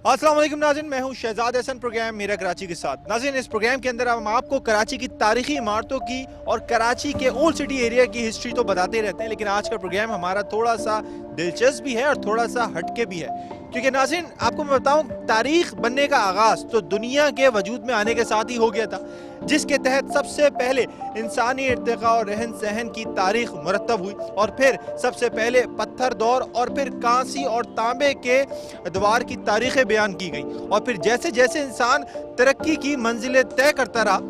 अस्सलाम वालेकुम नाज़रीन, मैं हूं शहजाद हसन। प्रोग्राम मेरा कराची के साथ। नाज़रीन, इस प्रोग्राम के अंदर हम आपको कराची की तारीखी इमारतों की और कराची के ओल्ड सिटी एरिया की हिस्ट्री तो बताते रहते हैं, लेकिन आज का प्रोग्राम हमारा थोड़ा सा दिलचस्प भी है और थोड़ा सा हटके भी है। क्योंकि नाज़रीन, आपको मैं बताऊं, तारीख बनने का आगाज़ तो दुनिया के वजूद में आने के साथ ही हो गया था, जिसके तहत सबसे पहले इंसानी इर्तिका और रहन सहन की तारीख मुरतब हुई और फिर सबसे पहले पत्थर दौर और फिर कांसी और तांबे के द्वार की तारीखें बयान की गई। और फिर जैसे जैसे इंसान तरक्की की मंजिलें तय करता रहा,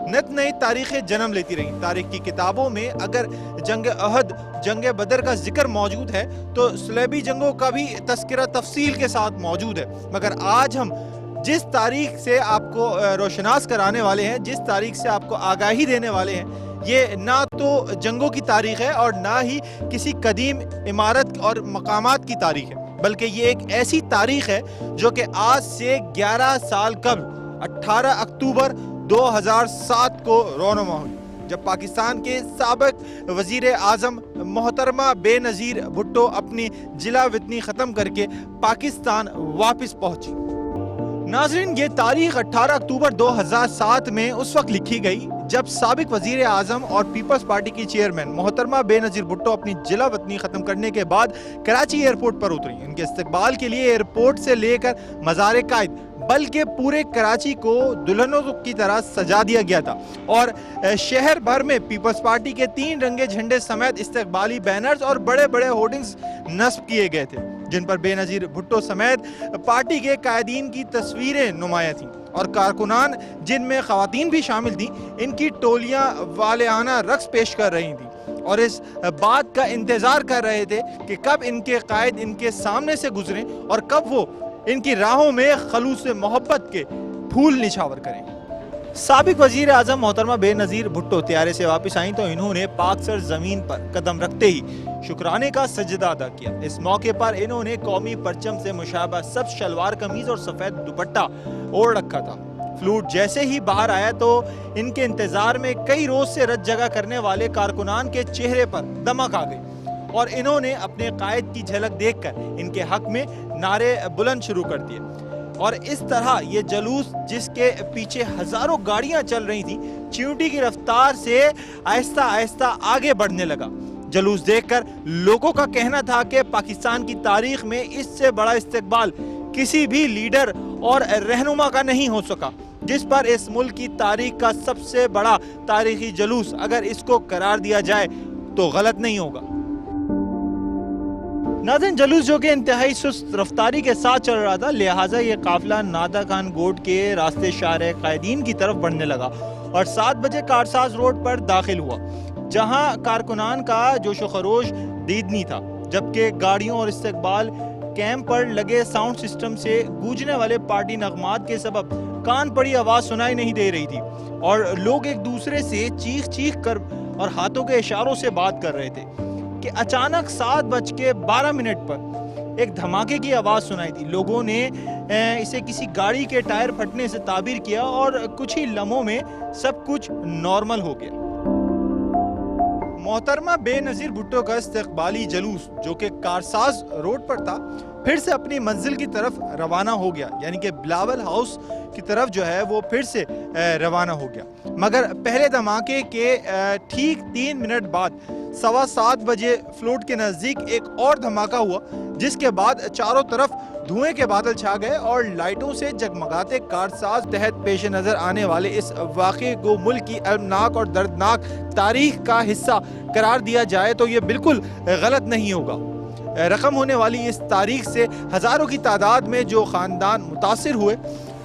नित नई तारीखें जन्म लेती रहीं। तारीख की किताबों में अगर जंग अहद, जंग बदर का जिक्र मौजूद है तो सलेबी जंगों का भी तस्करा तफसील के साथ मौजूद है। मगर आज हम जिस तारीख से आपको रोशनास कराने वाले हैं, जिस तारीख से आपको आगाही देने वाले हैं, ये ना तो जंगों की तारीख है और ना ही किसी कदीम इमारत और मकामात की तारीख है, बल्कि ये एक ऐसी तारीख है जो कि आज से 11 साल कबल 18 अक्टूबर 2007 को रौनमा हुई, जब पाकिस्तान के साबिक वजीर आज़म मोहतरमा बेनज़ीर भुट्टो अपनी जिला वतनी ख़त्म करके पाकिस्तान वापस पहुंची। नाज़रीन, ये तारीख 18 अक्टूबर 2007 में उस वक्त लिखी गई जब साबिक वजीर आज़म और पीपल्स पार्टी की चेयरमैन मोहतरमा बेनज़ीर भुट्टो अपनी जिला वतनी ख़त्म करने के बाद कराची एयरपोर्ट पर उतरी। इनके इस्तकबाल के लिए एयरपोर्ट से लेकर मज़ार कायद बल्कि पूरे कराची को दुल्हनों की तरह सजा दिया गया था और शहर भर में पीपल्स पार्टी के 3 रंगे झंडे समेत इस्तकबाली बैनर्स और बड़े बड़े होर्डिंग्स नस्ब किए गए थे, जिन पर बेनज़ीर भुट्टो समेत पार्टी के कायदीन की तस्वीरें नुमाया थीं और कारकुनान, जिनमें ख़वातीन भी शामिल थीं, इनकी टोलियां वालियाना रक्स पेश कर रही थीं और इस बात का इंतज़ार कर रहे थे कि कब इनके कायद इनके सामने से गुजरें और कब वो इनकी राहों में खलूस मोहब्बत के फूल निछावर करें। साबिक वजीर आज़म मोहतरमा बेनज़ीर भुट्टो तैयारे से वापस आई तो इन्होंने पाक सर ज़मीन पर कदम रखते ही शुक्राने का सजदा अदा किया। इस मौके पर इन्होंने कौमी परचम से मुशाबा सब्ज़ शलवार कमीज और सफ़ेद दुपट्टा ओढ़ रखा था। फ्लूट जैसे ही बाहर आया तो इनके इंतजार में कई रोज से रत जगह करने वाले कारकुनान के चेहरे पर दमक आ गई और इन्होंने अपने कायद की झलक देखकर इनके हक में नारे बुलंद शुरू कर दिए। और इस तरह ये जलूस, जिसके पीछे हजारों गाड़ियां चल रही थी, चींटी की रफ्तार से आहिस्ता आहिस्ता आगे बढ़ने लगा। जलूस देखकर लोगों का कहना था कि पाकिस्तान की तारीख में इससे बड़ा इस्तकबाल किसी भी लीडर और रहनुमा का नहीं हो सका, जिस पर इस मुल्क की तारीख का सबसे बड़ा तारीखी जलूस अगर इसको करार दिया जाए तो गलत नहीं होगा। नाज़रीन, जलूस जो कि इंतहाई सुस्त रफ्तारी के साथ चल रहा था, लिहाजा ये काफिला नादा खान गोड के रास्ते शारे कायदीन की तरफ बढ़ने लगा और 7 बजे कारसाज रोड पर दाखिल हुआ, जहां कारकुनान का जोशो खरोश दीदनी था, जबकि गाड़ियों और इस्तकबाल कैंप पर लगे साउंड सिस्टम से गूंजने वाले पार्टी नगमात के सबब कान पड़ी आवाज सुनाई नहीं दे रही थी और लोग एक दूसरे से चीख चीख कर और हाथों के इशारों से बात कर रहे थे कि अचानक 7:12 पर एक धमाके की आवाज सुनाई दी। लोगों ने इसे किसी गाड़ी के टायर फटने से ताबीर किया और कुछ ही लम्हों में सब कुछ नॉर्मल हो गया। मोहतरमा बेनज़ीर भुट्टो का इस्तकबाली जलूस, जो कि कारसाज रोड पर था, फिर से अपनी मंजिल की तरफ रवाना हो गया, यानी कि बिलावल हाउस की तरफ जो है वो फिर से रवाना हो गया। मगर पहले धमाके के ठीक 3 मिनट बाद 7:15 बजे फ्लोट के नज़दीक एक और धमाका हुआ, जिसके बाद चारों तरफ धुएं के बादल छा गए और लाइटों से जगमगाते कारसाज तहत पेश नज़र आने वाले इस वाक़े को मुल्क की अलमनाक और दर्दनाक तारीख का हिस्सा करार दिया जाए तो ये बिल्कुल गलत नहीं होगा। रकम होने वाली इस तारीख से हज़ारों की तादाद में जो ख़ानदान मुतासिर हुए,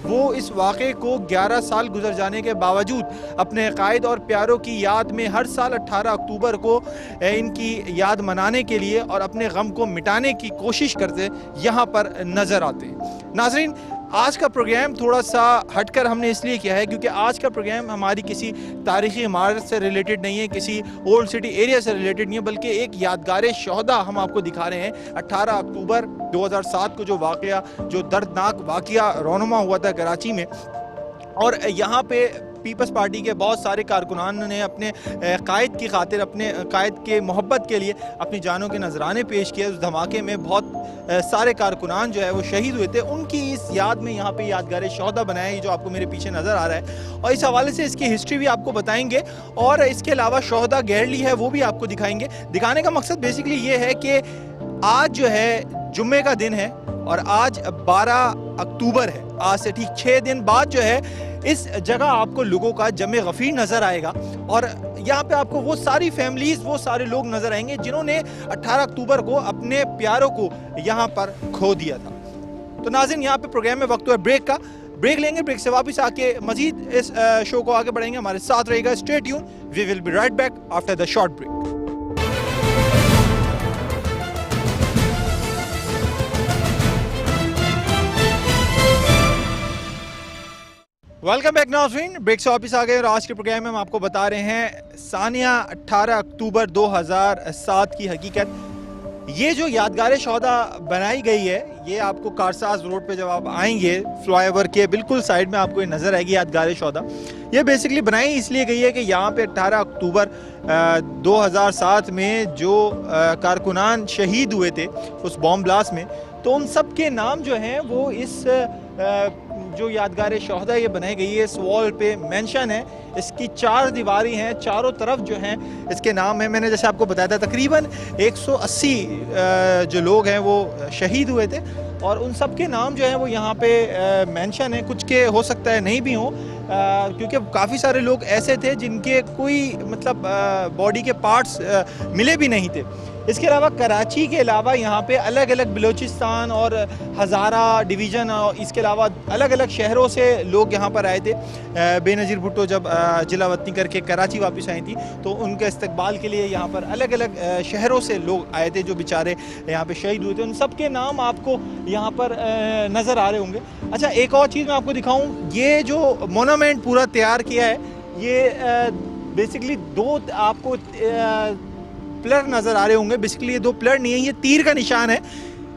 वो इस वाक़े को 11 साल गुजर जाने के बावजूद अपने कायद और प्यारों की याद में हर साल 18 अक्टूबर को इनकी याद मनाने के लिए और अपने गम को मिटाने की कोशिश करते यहाँ पर नज़र आते हैं। नाज़रीन, आज का प्रोग्राम थोड़ा सा हटकर हमने इसलिए किया है क्योंकि आज का प्रोग्राम हमारी किसी तारीख़ी इमारत से रिलेटेड नहीं है, किसी ओल्ड सिटी एरिया से रिलेटेड नहीं है, बल्कि एक यादगार शोहदा हम आपको दिखा रहे हैं। 18 अक्टूबर 2007 को जो वाक़या, जो दर्दनाक वाक़या रौनमा हुआ था कराची में, और यहाँ पे पीपल्स पार्टी के बहुत सारे कारकुनान ने अपने कायद की खातिर, अपने कायद के मोहब्बत के लिए अपनी जानों के नजराने पेश किए। उस धमाके में बहुत सारे कारकुनान जो है वो शहीद हुए थे। उनकी इस याद में यहाँ पे यादगार शोहदा बनाया है, जो आपको मेरे पीछे नज़र आ रहा है, और इस हवाले से इसकी हिस्ट्री भी आपको बताएंगे और इसके अलावा शोहदा गैरली है वो भी आपको दिखाएंगे। दिखाने का मकसद बेसिकली ये है कि आज जो है जुम्मे का दिन है और आज 12 अक्टूबर है। आज से ठीक 6 दिन बाद जो है इस जगह आपको लोगों का जमे गफीर नज़र आएगा और यहाँ पे आपको वो सारी फैमिलीज़, वो सारे लोग नज़र आएंगे जिन्होंने 18 अक्टूबर को अपने प्यारों को यहाँ पर खो दिया था। तो नाज़रीन, यहाँ पे प्रोग्राम में वक्त हुआ ब्रेक का। ब्रेक लेंगे, ब्रेक से वापस आके मजीद इस शो को आगे बढ़ाएंगे। हमारे साथ रहेगा, stay tune, we will be right back after the short break. Welcome back नाज़रीन, ब्रेक से वापस आ गए और आज के प्रोग्राम में हम आपको बता रहे हैं सानिया 18 अक्टूबर 2007 की हकीकत। ये जो यादगार शोहदा बनाई गई है, ये आपको कारसाज रोड पे जब आप आएंगे फ्लाईओवर के बिल्कुल साइड में आपको ये नज़र आएगी यादगार शोहदा। ये बेसिकली बनाई इसलिए गई है कि यहाँ पे 18 अक्टूबर 2007 में जो कारकुनान शहीद हुए थे उस बॉम्ब ब्लास्ट में, तो उन सब के नाम जो हैं वो इस जो यादगार शोहदा ये बनाई गई है, इस वॉल पे मेंशन है। इसकी 4 दीवारी हैं, चारों तरफ जो हैं इसके नाम है। मैंने जैसे आपको बताया था तकरीबन 180 जो लोग हैं वो शहीद हुए थे और उन सब के नाम जो है वो यहाँ पे मेंशन है। कुछ के हो सकता है नहीं भी हों, क्योंकि काफ़ी सारे लोग ऐसे थे जिनके कोई मतलब बॉडी के पार्ट्स मिले भी नहीं थे। इसके अलावा कराची के अलावा यहाँ पे अलग अलग बलूचिस्तान और हज़ारा डिवीज़न और इसके अलावा अलग अलग शहरों से लोग यहाँ पर आए थे। बेनज़ीर भुट्टो जब जिला वतनी करके कराची वापस आई थी तो उनके इस्तकबाल के लिए यहाँ पर अलग अलग शहरों से लोग आए थे जो बेचारे यहाँ पे शहीद हुए थे। उन सब के नाम आपको यहाँ पर नज़र आ रहे होंगे। अच्छा, एक और चीज़ मैं आपको दिखाऊँ, ये जो मोनूमेंट पूरा तैयार किया है, ये बेसिकली 2 आपको पिलर नज़र आ रहे होंगे। बेसिकली ये 2 पिलर नहीं है, ये तीर का निशान है।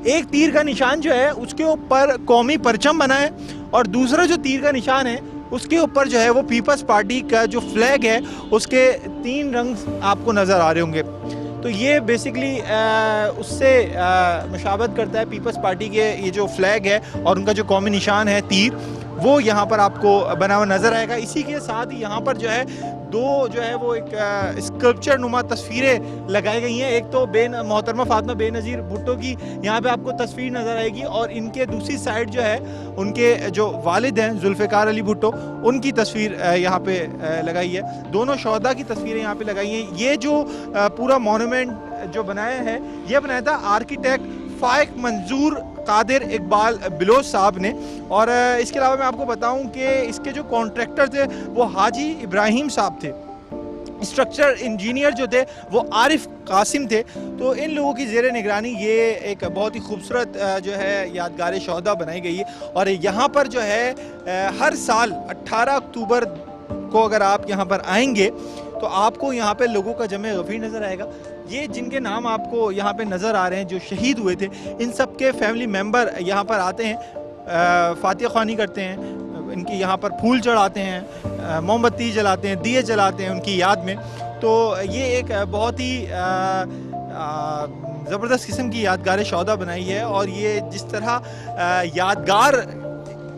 एक तीर का निशान जो है उसके ऊपर कौमी परचम बना है और दूसरा जो तीर का निशान है उसके ऊपर जो है वो पीपल्स पार्टी का जो फ्लैग है उसके 3 रंग आपको नज़र आ रहे होंगे। तो ये बेसिकली उससे मुशाबहत करता है पीपल्स पार्टी के ये जो फ्लैग है और उनका जो कौमी निशान है तीर, वो यहाँ पर आपको बना हुआ नज़र आएगा। इसी के साथ ही यहाँ पर जो है 2 जो है वो एक स्कल्पचर नुमा तस्वीरें लगाई गई हैं। एक तो मोहतरमा फातिमा बेनज़ीर भुट्टो की यहाँ पे आपको तस्वीर नज़र आएगी और इनके दूसरी साइड जो है उनके जो वालिद हैं जुल्फ़िकार अली भुट्टो, उनकी तस्वीर यहाँ पे लगाई है। दोनों शोहदा की तस्वीरें यहाँ पे लगाई हैं। ये जो पूरा मोनूमेंट जो बनाया है, ये बनाया था आर्किटेक्ट फाइक मंजूर कादिर इकबाल बिलोच साहब ने। और इसके अलावा मैं आपको बताऊं कि इसके जो कॉन्ट्रैक्टर थे वो हाजी इब्राहिम साहब थे। स्ट्रक्चर इंजीनियर जो थे वो आरिफ कासिम थे। तो इन लोगों की ज़ेर निगरानी ये एक बहुत ही खूबसूरत जो है यादगार शोहदा बनाई गई है। और यहाँ पर जो है हर साल 18 अक्टूबर को अगर आप यहाँ पर आएंगे तो आपको यहाँ पे लोगों का जमे गफीर नज़र आएगा। ये जिनके नाम आपको यहाँ पे नज़र आ रहे हैं जो शहीद हुए थे, इन सब के फैमिली मेम्बर यहाँ पर आते हैं, फातिहा ख्वानी करते हैं, इनकी यहाँ पर फूल चढ़ाते हैं, मोमबत्ती जलाते हैं, दिए जलाते हैं उनकी याद में। तो ये एक बहुत ही ज़बरदस्त किस्म की यादगार शोहदा बनाई है। और ये जिस तरह यादगार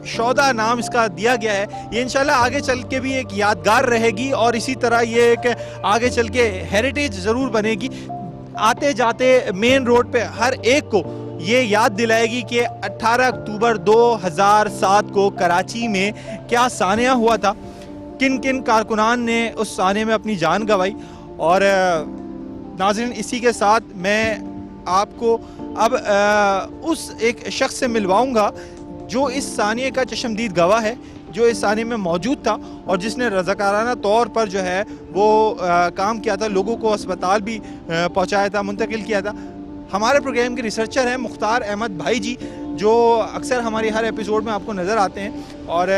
शोहदा नाम इसका दिया गया है, ये इंशाल्लाह आगे चल के भी एक यादगार रहेगी और इसी तरह ये एक आगे चल के हेरिटेज ज़रूर बनेगी। आते जाते मेन रोड पे हर एक को ये याद दिलाएगी कि 18 अक्टूबर 2007 को कराची में क्या सानिया हुआ था, किन किन कारकुनान ने उस सानिया में अपनी जान गंवाई। और नाज़रीन, इसी के साथ मैं आपको अब उस एक शख्स से मिलवाऊंगा जो इस सानिया का चश्मदीद गवाह है, जो इस सानिया में मौजूद था और जिसने रज़ाकाराना तौर पर जो है वो काम किया था, लोगों को अस्पताल भी पहुंचाया था, मुंतकिल किया था। हमारे प्रोग्राम के रिसर्चर हैं मुख्तार अहमद भाई जी, जो अक्सर हमारी हर एपिसोड में आपको नज़र आते हैं। और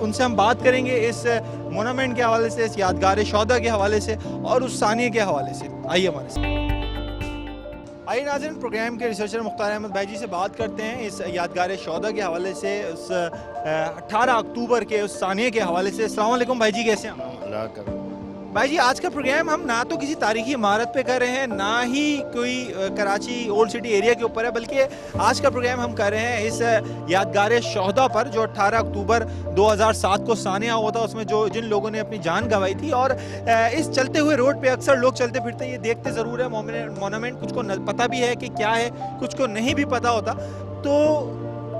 उनसे हम बात करेंगे इस मोनूमेंट के हवाले से, इस यादगार शोहदा के हवाले से और उस सानिया के हवाले से। आइए हमारे साथ। आइए नाज़रीन, प्रोग्राम के रिसर्चर मुख्तार अहमद भाई जी से बात करते हैं इस यादगार शौदा के हवाले से, उस 18 अक्टूबर के उस सानिया के हवाले से। अस्सलाम वालेकुम भाई जी, कैसे हैं आप? भाई जी, आज का प्रोग्राम हम ना तो किसी तारीखी इमारत पे कर रहे हैं, ना ही कोई कराची ओल्ड सिटी एरिया के ऊपर है, बल्कि आज का प्रोग्राम हम कर रहे हैं इस यादगार शौदा पर जो 18 अक्टूबर 2007 को सानिया हुआ था, उसमें जो जिन लोगों ने अपनी जान गंवाई थी। और इस चलते हुए रोड पे अक्सर लोग चलते फिरते ये देखते ज़रूर है मोनूमेंट, कुछ को पता भी है कि क्या है, कुछ को नहीं भी पता होता। तो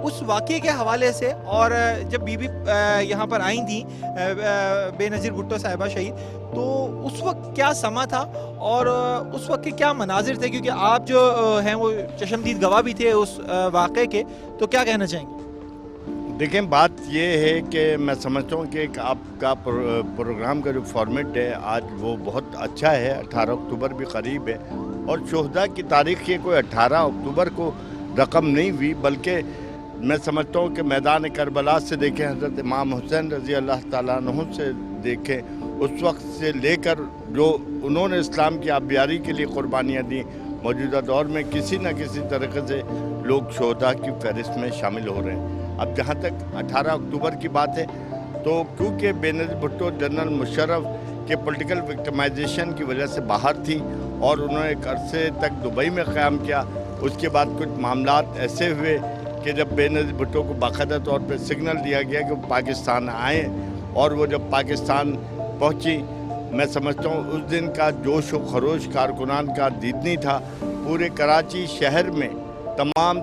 उस वाक़े के हवाले से, और जब बीबी यहाँ पर आई थी बेनज़ीर भुट्टो साहिबा शहीद, तो उस वक्त क्या समा था और उस वक्त के क्या मनाजिर थे, क्योंकि आप जो हैं वो चश्मदीद गवाह भी थे उस वाक़े के, तो क्या कहना चाहेंगे? देखें, बात ये है कि मैं समझता हूँ कि एक आपका प्रोग्राम का जो फॉर्मेट है आज वो बहुत अच्छा है। 18 अक्टूबर भी करीब है और शोहदा की तारीख़ ये कोई 18 अक्टूबर को रकम नहीं हुई, बल्कि मैं समझता हूँ कि मैदान करबला से देखें, हज़रत इमाम हुसैन रज़ी अल्लाह ताला अन्हु से देखें, उस वक्त से लेकर जो उन्होंने इस्लाम की आबियारी के लिए क़ुरबानियाँ दी, मौजूदा दौर में किसी न किसी तरीके से लोग शोहदा की फहरिस्त में शामिल हो रहे हैं। अब जहाँ तक 18 अक्टूबर की बात है, तो क्योंकि बेनज़ीर भुट्टो जनरल मुशर्रफ के पॉलिटिकल विक्टिमाइजेशन की वजह से बाहर थी और उन्होंने एक अरसे तक दुबई में क़याम किया, उसके बाद कुछ मामलात ऐसे हुए कि जब बेनज़ीर भुट्टो को बाकायदा तौर पर सिग्नल दिया गया कि वो पाकिस्तान आएँ, और वो जब पाकिस्तान पहुंची, मैं समझता हूँ उस दिन का जोश व खरोश कारकुनान का दीदनी था। पूरे कराची शहर में तमाम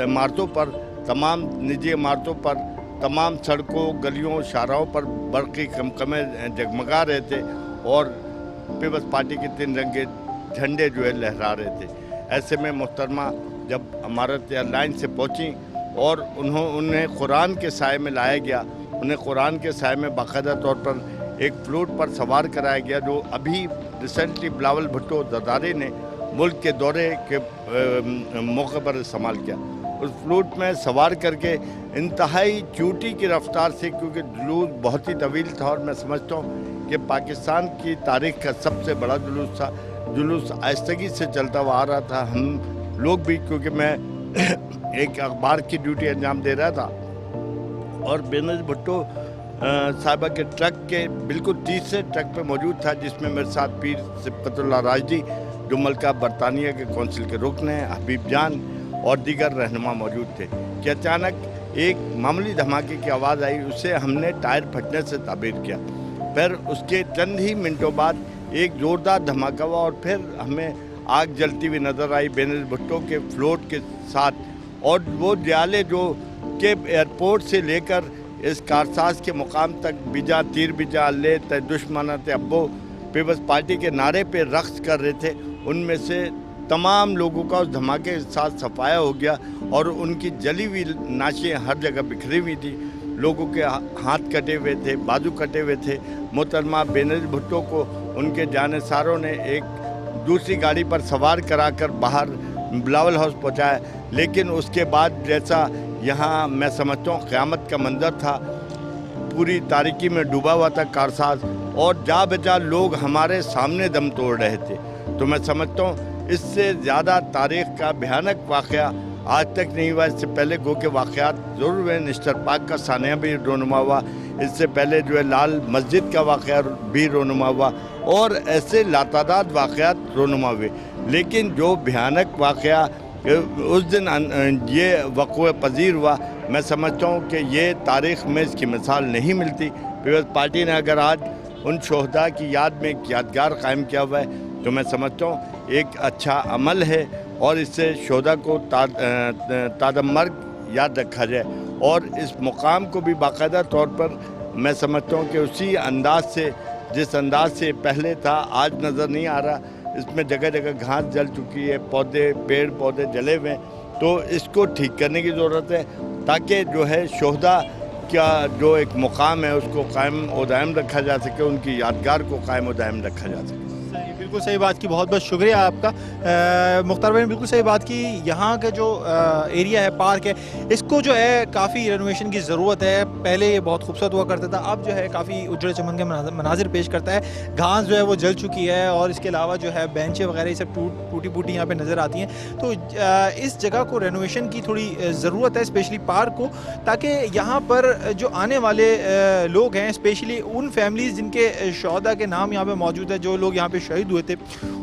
इमारतों पर, तमाम निजी इमारतों पर, तमाम सड़कों, गलियों, शाहराहों पर बरक़ी कमकमे जगमगा रहे थे और पीपल्स पार्टी के 3 रंगे झंडे जो है लहरा रहे थे। ऐसे में मोहतरमा जब अमारत एयरलाइन से पहुंची और उन्हें कुरान के साए में लाया गया, उन्हें कुरान के साए में बाकायदा तौर पर एक फ्लूट पर सवार कराया गया, जो अभी रिसेंटली बिलावल भुट्टो ज़रदारी ने मुल्क के दौरे के मौके पर इस्तेमाल किया। उस फ्लूट में सवार करके इंतहाई चूटी की रफ्तार से, क्योंकि जुलूस बहुत ही तवील था और मैं समझता हूँ कि पाकिस्तान की तारीख़ का सबसे बड़ा जुलूस था। जुलूस आहिस्तगी से चलता हुआ आ रहा था। हम लोग भी, क्योंकि मैं एक अखबार की ड्यूटी अंजाम दे रहा था और बेनज़ीर भुट्टो साहिबा के ट्रक के बिल्कुल तीसरे ट्रक पे मौजूद था, जिसमें मेरे साथ पीर सिब्बतुल्लाह राजदी, जो मल्का बरतानिया के कौंसिल के रुकन हैं, हबीब जान और दीगर रहनुमा मौजूद थे कि अचानक एक मामूली धमाके की आवाज़ आई। उसे हमने टायर फटने से ताबीर किया। फिर उसके चंद ही मिनटों बाद एक ज़ोरदार धमाका हुआ और फिर हमें आग जलती हुई नज़र आई बेनज़ीर भुट्टो के फ्लोट के साथ। और वो जाले जो के एयरपोर्ट से लेकर इस कारसाज के मुकाम तक बिजा तीर बिजा ले ते दुश्मना ते अब्बो पीपल्स पार्टी के नारे पे रक्स कर रहे थे, उनमें से तमाम लोगों का उस धमाके के साथ सफाया हो गया और उनकी जली हुई नाशें हर जगह बिखरी हुई थी। लोगों के हाथ कटे हुए थे, बाजू कटे हुए थे। मोहतरमा बेनज़ीर भुट्टो को उनके जानेसारों ने एक दूसरी गाड़ी पर सवार कराकर बाहर बिलावल हाउस पहुंचाया, लेकिन उसके बाद जैसा यहाँ मैं समझता हूँ क़यामत का मंजर था, पूरी तारीकी में डूबा हुआ था कारसाज और जा बजा लोग हमारे सामने दम तोड़ रहे थे। तो मैं समझता हूँ इससे ज़्यादा तारीख़ का भयानक वाक़या आज तक नहीं हुआ। इससे पहले गो के वाक़यात ज़रूर हुए, निश्तर पाक का सानिया भी रोनुमा हुआ, इससे पहले जो है लाल मस्जिद का वाक़या भी रोनुमा हुआ और ऐसे लातादाद वाक़यात रोनुमा हुए। लेकिन जो भयानक वाक़या उस दिन ये वक़्वे पज़ीर हुआ, मैं समझता हूँ कि ये तारीख़ में इसकी मिसाल नहीं मिलती। पीपल्स पार्टी ने अगर आज उन शोहदा की याद में एक यादगार कायम किया हुआ है तो मैं समझता हूँ एक अच्छा अमल है और इससे शोहदा को तादमर्ग याद रखा जाए और इस मुकाम को भी बाकायदा तौर पर मैं समझता हूँ कि उसी अंदाज से, जिस अंदाज से पहले था, आज नज़र नहीं आ रहा। इसमें जगह जगह घास जल चुकी है, पौधे, पेड़ पौधे जले हुए हैं, तो इसको ठीक करने की ज़रूरत है ताकि जो है शोहदा का जो एक मुकाम है उसको कायम व दायम रखा जा सके, उनकी यादगार को कायम व दायम रखा जा सके। बिल्कुल सही बात की, बहुत बहुत शुक्रिया आपका। मुख्तार भाई ने बिल्कुल सही बात की। यहाँ का जो एरिया है, पार्क है, इसको जो है काफ़ी रेनोवेशन की ज़रूरत है। पहले ये बहुत खूबसूरत हुआ करता था, अब जो है काफ़ी उजड़े चमन के मनाजिर पेश करता है। घास जो है वो जल चुकी है और इसके अलावा जो है बेंचें वगैरह ये सब टूटी फूटी यहाँ पे नज़र आती हैं। तो इस जगह को रेनोवेशन की थोड़ी ज़रूरत है, स्पेशली पार्क को, ताकि यहाँ पर जो आने वाले लोग हैं, स्पेशली उन फैमिलीज़ जिनके शहदा के नाम यहाँ पे मौजूद है, जो लोग यहाँ पे शहीद हुए थे,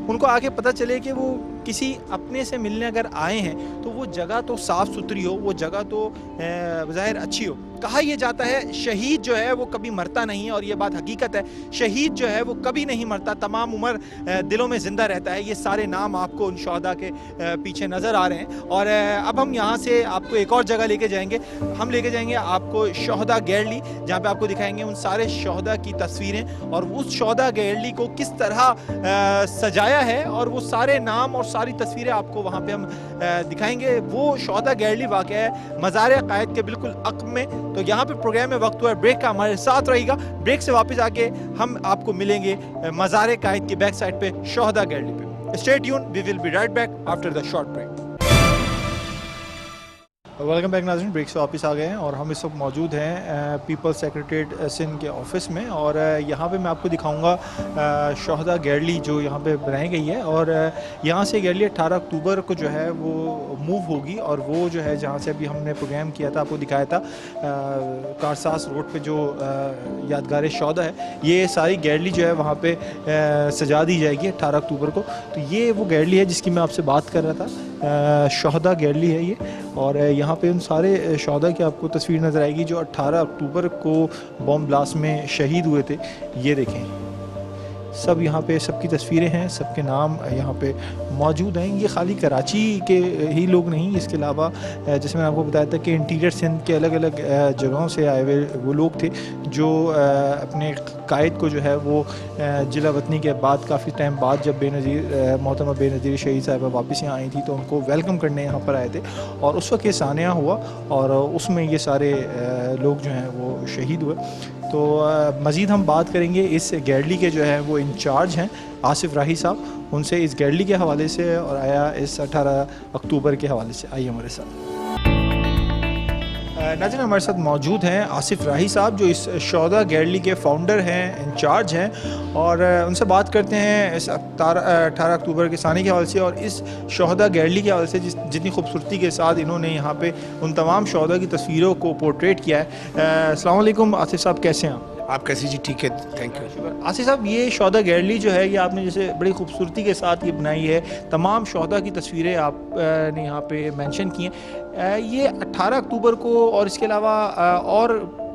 उनको आगे पता चले कि वो किसी अपने से मिलने अगर आए हैं तो वो जगह तो साफ़ सुथरी हो, वो जगह तो ज़ाहिर अच्छी हो। कहा यह जाता है शहीद जो है वो कभी मरता नहीं, और ये बात हकीकत है। शहीद जो है वो कभी नहीं मरता, तमाम उम्र दिलों में ज़िंदा रहता है। ये सारे नाम आपको उन शहदा के पीछे नज़र आ रहे हैं। और अब हम यहाँ से आपको एक और जगह लेके जाएंगे। हम लेके जाएंगे आपको शहदा गैलरी, जहाँ पे आपको दिखाएंगे उन सारे शहदा की तस्वीरें और उस शहदा गैलरी को किस तरह सजाया है, और वो सारे नाम और सारी तस्वीरें आपको वहाँ पे हम दिखाएंगे। वो शहदा गैलरी वाक़ है मज़ार कायद के बिल्कुल अक़ब में। तो यहाँ पे प्रोग्राम में वक्त हुआ है ब्रेक का, हमारे साथ रहेगा। ब्रेक से वापस आके हम आपको मिलेंगे मज़ार कायद की बैक साइड पे शहदा गैलरी पे। Stay tune, we will be right back after the short break. Welcome back नाज़रीन, ब्रेक से वापस आ गए हैं और हम इस वक्त मौजूद हैं पीपल्स सेक्रेटरीट सिंध के ऑफ़िस में। और यहाँ पे मैं आपको दिखाऊंगा शहदा गैलरी जो यहाँ पे बनाई गई है। और यहाँ से गैलरी 18 अक्टूबर को जो है वो मूव होगी, और वो जो है जहाँ से अभी हमने प्रोग्राम किया था, आपको दिखाया था कारसास रोड पे जो यादगार शहदा है, ये सारी गैलरी जो है वहाँ पर सजा दी जाएगी 18 अक्टूबर को। तो ये वो गैलरी है जिसकी मैं आपसे बात कर रहा था, शहदा गैलरी है ये। और यहाँ पे उन सारे शहदा की आपको तस्वीर नज़र आएगी जो 18 अक्टूबर को बॉम्ब ब्लास्ट में शहीद हुए थे। ये देखें, सब यहाँ पे सबकी तस्वीरें हैं, सबके नाम यहाँ पे मौजूद हैं। ये खाली कराची के ही लोग नहीं, इसके अलावा जैसे मैंने आपको बताया था कि इंटीरियर सिंध के अलग अलग जगहों से आए हुए वो लोग थे जो अपने कायद को जो है वो जिला वतनी के बाद काफ़ी टाइम बाद जब मोहतरमा बेनज़ीर शहीद साहिबा वापस यहाँ आई थी तो उनको वेलकम करने यहाँ पर आए थे, और उस वक्त ये सानिया हुआ और उसमें ये सारे लोग जो हैं वो शहीद हुए। तो मज़ीद हम बात करेंगे इस गैलरी के जो है वो इंचार्ज हैं आसिफ राही साहब, उनसे इस गैलरी के हवाले से और आया इस 18 अक्टूबर के हवाले से। आइए हमारे साथ। नाज़रीन, हमारे साथ मौजूद हैं आसिफ राही साहब जो इस शहदा गैलरी के फाउंडर हैं, इंचार्ज हैं, और उनसे बात करते हैं इस 18 अक्टूबर के सानी के हवाले से और इस शहदा गैलरी के हवाले से जितनी खूबसूरती के साथ इन्होंने यहाँ पे उन तमाम शहदा की तस्वीरों को पोर्ट्रेट किया है। अस्सलाम वालेकुम आसिफ साहब, कैसे हैं आप? कैसी जी? ठीक है, थैंक यू। शुक्र। आसिफ साहब, ये शहदा गैलरी जो है ये आपने जैसे बड़ी खूबसूरती के साथ ये बनाई है, तमाम शहदा की तस्वीरें आपने यहाँ पे मेंशन की हैं। ये 18 अक्टूबर को और इसके अलावा और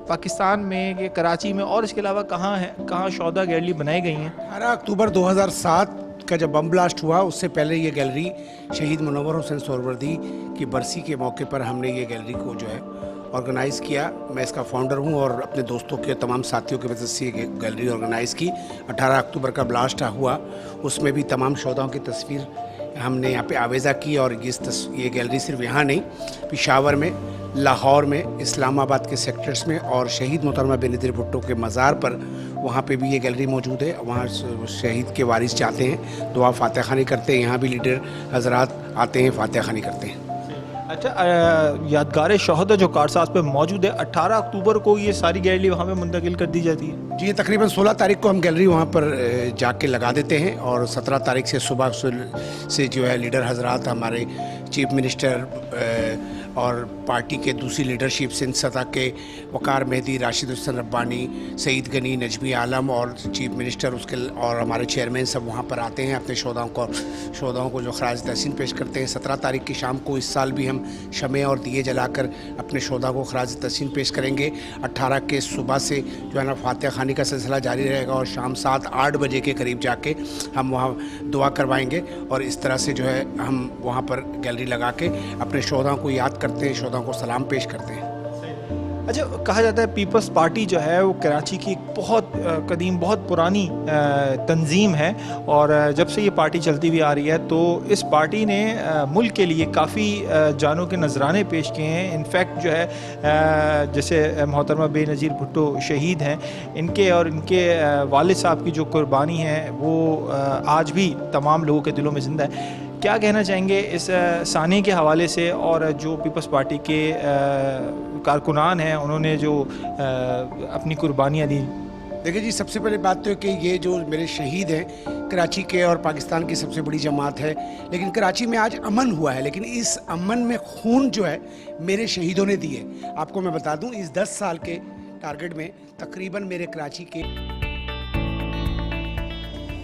पाकिस्तान में, ये कराची में और इसके अलावा कहाँ शहदा गैलरी बनाई गई हैं? 18 अक्टूबर 2007 का जब बम ब्लास्ट हुआ उससे पहले ये गैलरी शहीद मुनव्वर हुसैन सोहरावर्दी की बरसी के मौके पर हमने ये गैलरी को जो है ऑर्गेनाइज़ किया। मैं इसका फाउंडर हूँ और अपने दोस्तों के तमाम साथियों की वजह से ये गैलरी ऑर्गेनाइज़ की। 18 अक्टूबर का ब्लास्ट हुआ, उसमें भी तमाम शहदाओं की तस्वीर हमने यहाँ पे आवेज़ा की। और ये गैलरी सिर्फ यहाँ नहीं, पेशावर में, लाहौर में, इस्लामाबाद के सेक्टर्स में और शहीद मोहतरमा बेनज़ीर भुट्टो के मज़ार पर वहाँ पे भी ये गैलरी मौजूद है। वहाँ शहीद के वारिस जाते हैं, दुआ फातिहा खानी करते हैं, यहाँ भी लीडर हजरात आते हैं, फातिहा खानी करते हैं। अच्छा, यादगार शहदा जो कारसाज पे मौजूद है, 18 अक्टूबर को ये सारी गैलरी वहाँ पे मुंतकिल कर दी जाती है? जी, तकरीबन 16 तारीख को हम गैलरी वहाँ पर जाके लगा देते हैं और 17 तारीख से सुबह से जो है लीडर हजरात, हमारे चीफ मिनिस्टर और पार्टी के दूसरी लीडरशिप सिंध सतह के वकार मेहदी, राशिद हुसैन रब्बानी, सईद गनी, नजमी आलम और चीफ मिनिस्टर उसके और हमारे चेयरमैन सब वहाँ पर आते हैं, अपने शोधाओं को जो खराज तहसीन पेश करते हैं। 17 तारीख की शाम को इस साल भी हम शमे और दिए जलाकर अपने शोधा को खराज तहसीन पेश करेंगे। 18 के सुबह से जो है ना फातिहा खानी का सिलसिला जारी रहेगा और शाम 7-8 बजे के करीब जाके हम वहाँ दुआ करवाएंगे। और इस तरह से जो है हम वहाँ पर गैलरी लगा के अपने शोधाओं को याद करते हैं, शोधाओं को सलाम पेश करते हैं। अच्छा, कहा जाता है पीपल्स पार्टी जो है वो कराची की एक बहुत कदीम, बहुत पुरानी तंजीम है, और जब से ये पार्टी चलती हुई आ रही है तो इस पार्टी ने मुल्क के लिए काफ़ी जानों के नजराने पेश किए हैं। इनफैक्ट जो है जैसे मोहतरमा बेनज़ीर भुट्टो शहीद हैं, इनके और इनके वालिद साहब की जो कुर्बानी है वो आज भी तमाम लोगों के दिलों में ज़िंदा है। क्या कहना चाहेंगे इस साने के हवाले से, और जो पीपल्स पार्टी के कारकुनान हैं उन्होंने जो अपनी कुर्बानियाँ दी? देखिए जी, सबसे पहले बात तो है कि ये जो मेरे शहीद हैं कराची के और पाकिस्तान की सबसे बड़ी जमात है, लेकिन कराची में आज अमन हुआ है, लेकिन इस अमन में खून जो है मेरे शहीदों ने दिए। आपको मैं बता दूं, इस 10 साल के टारगेट में तकरीबन मेरे कराची के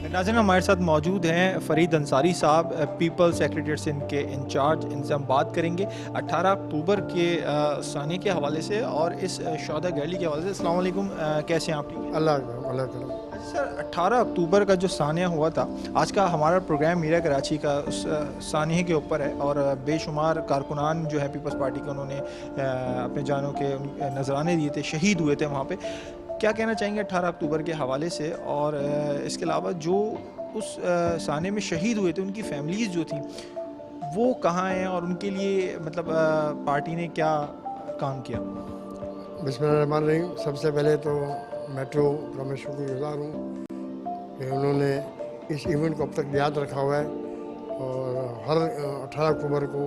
नाज़रीन, हमारे साथ मौजूद हैं फ़रीद अंसारी साहब, पीपल सेक्रेटरीट से इनके इंचार्ज। इनसे हम बात करेंगे 18 अक्टूबर के साने के हवाले से और इस शौदा गैली के हवाले से। अस्सलाम वालेकुम, कैसे हैं आप? ठीक है, अल्लाह। सर, 18 अक्टूबर का जो सानिया हुआ था, आज का हमारा प्रोग्राम मीरा कराची का उस सानिया के ऊपर है, और बेशुमार कारकुनान जो है पीपल्स पार्टी के, उन्होंने अपने जानों के नजराने दिए थे, शहीद हुए थे वहाँ पे। क्या कहना चाहेंगे 18 अक्टूबर के हवाले से, और इसके अलावा जो उस साने में शहीद हुए थे उनकी फैमिलीज़ जो थी वो कहाँ हैं, और उनके लिए मतलब पार्टी ने क्या काम किया? बिस्मिल्लाहिर्रहमानिर्रहीम। सबसे पहले तो मेट्रो का मैं शुक्रगुजार हूँ कि उन्होंने इस इवेंट को अब तक याद रखा हुआ है, और हर 18 अक्टूबर को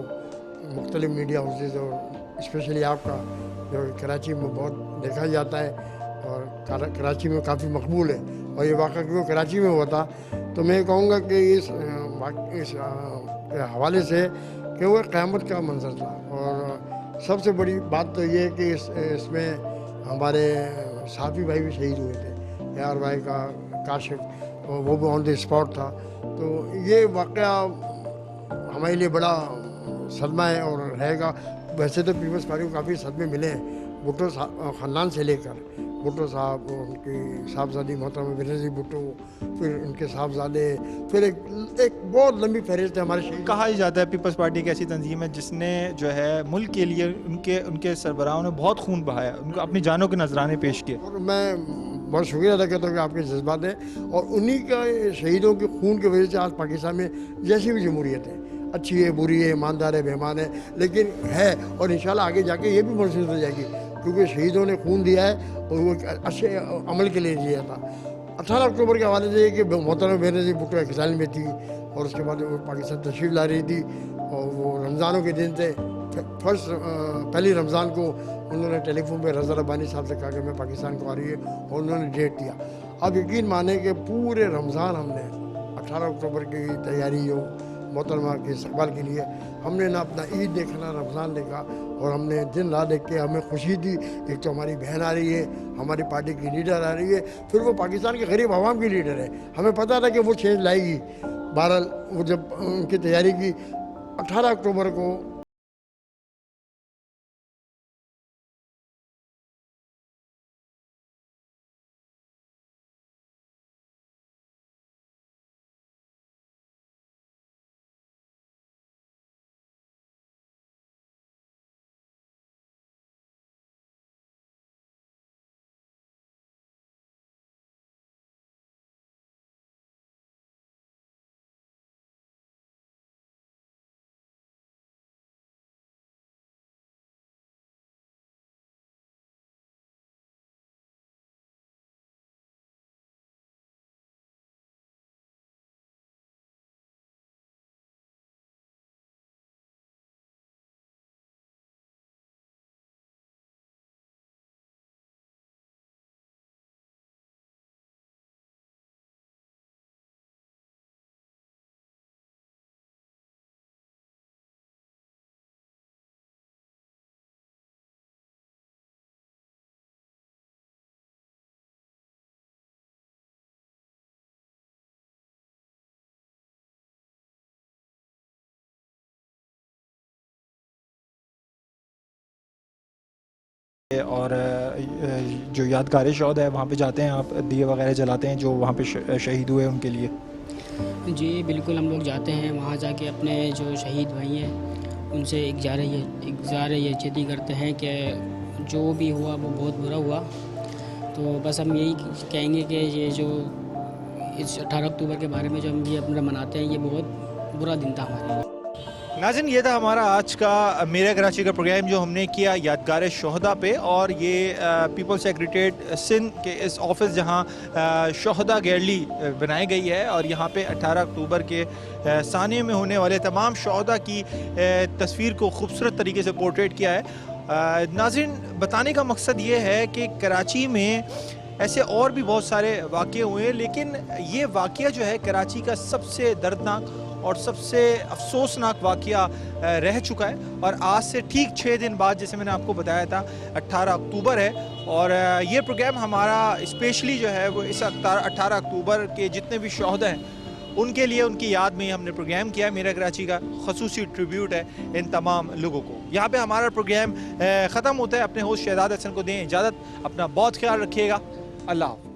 मुख्तलिफ मीडिया हाउसेज और स्पेशली आपका जो कराची में बहुत देखा जाता है और कराची में काफ़ी मकबूल है, और ये वाक़ा क्यों कराची में हुआ था, तो मैं कहूँगा कि इस हवाले से कि वो क़यामत का मंजर था। और सबसे बड़ी बात तो ये है कि इसमें हमारे साथी भाई भी शहीद हुए थे, यार भाई का काशिफ, वो भी ऑन द स्पॉट था। तो ये वाक़या हमारे लिए बड़ा सदमा है और रहेगा। वैसे तो पीपल्स पार्टी को काफ़ी सदमे मिले हैं, भुट्टो ख़ानदान से लेकर भुट्टो साहब, उनकी साहबजादी मोहतरमा बेनज़ीर भुट्टो, फिर उनके साहबजादे, फिर एक बहुत लंबी फहरिस्त है हमारे शहीद। कहा ही जाता है पीपल्स पार्टी एक ऐसी तंजीम है जिसने जो है मुल्क के लिए उनके सरबराहों ने बहुत खून बहाया, उनको अपनी जानों के नजराने पेश किए। और मैं बहुत शुक्रिया अदा करता हूँ कि आपके जज्बात हैं, और उन्हीं का शहीदों के खून की वजह से आज पाकिस्तान में जैसी भी जमहूरियत है, अच्छी है, बुरी है, ईमानदार है, बेईमान है, लेकिन है, और इंशाल्लाह आगे जाके ये भी महसूस हो जाएगी, क्योंकि शहीदों ने खून दिया है और वो एक अच्छे अमल के लिए दिया था। 18 अक्टूबर के हवाले से कि मोहतरमा बेनज़ीर भुट्टो एक्साइल में थी, और उसके बाद वो पाकिस्तान तशरीफ़ ला रही थी, और वो रमज़ानों के दिन थे। पहली रमज़ान को उन्होंने टेलीफोन पे रज़ा रब्बानी साहब से कहा कि मैं पाकिस्तान को आ रही है, और उन्होंने डेट दिया। अब यकीन माने कि पूरे रमज़ान हमने 18 अक्टूबर की तैयारी हो मोहतरमा के इस्तकबाल के लिए, हमने ना अपना ईद देखा ना रमज़ान देखा, और हमने दिन रात देख के हमें खुशी थी। एक तो हमारी बहन आ रही है, हमारी पार्टी की लीडर आ रही है, फिर वो पाकिस्तान के गरीब आवाम की लीडर है। हमें पता था कि वो चेंज लाएगी। बहरहाल वो जब उनकी तैयारी की 18 अक्टूबर को और जो यादगार शौद है वहाँ पे जाते हैं आप, दिए वगैरह जलाते हैं जो वहाँ पे शहीद हुए उनके लिए? जी बिल्कुल, हम लोग जाते हैं वहाँ जाके अपने जो शहीद भाई हैं उनसे इज़हार यजीदी करते हैं कि जो भी हुआ वो बहुत बुरा हुआ। तो बस हम यही कहेंगे कि ये जो इस 18 अक्टूबर के बारे में जो हम ये अपना मनाते हैं, ये बहुत बुरा दिन था हमारे लिए। नाज़रीन, ये था हमारा आज का मेरा कराची का प्रोग्राम जो हमने किया यादगार शहदा पे, और ये पीपल सेक्रेटरीट सिंध के इस ऑफिस जहाँ शहदा गैलरी बनाई गई है, और यहाँ पे 18 अक्टूबर के सानिए में होने वाले तमाम शहदा की तस्वीर को खूबसूरत तरीके से पोर्ट्रेट किया है। नाज़रीन, बताने का मकसद ये है कि कराची में ऐसे और भी बहुत सारे वाक़ये हुए हैं, लेकिन ये वाक़या जो है कराची का सबसे दर्दनाक और सबसे अफसोसनाक वाक़या रह चुका है। और आज से ठीक 6 दिन बाद, जैसे मैंने आपको बताया था, 18 अक्टूबर है, और ये प्रोग्राम हमारा स्पेशली जो है वो इस 18 अक्टूबर के जितने भी शहदा हैं उनके लिए, उनकी याद में हमने प्रोग्राम किया है। मेरा कराची का खसूसी ट्रिब्यूट है इन तमाम लोगों को। यहाँ पे हमारा प्रोग्राम ख़त्म होता है। अपने होस्ट शहजाद हसन को दें इजाज़त। अपना बहुत ख्याल रखिएगा। अल्लाह हाफ़िज़।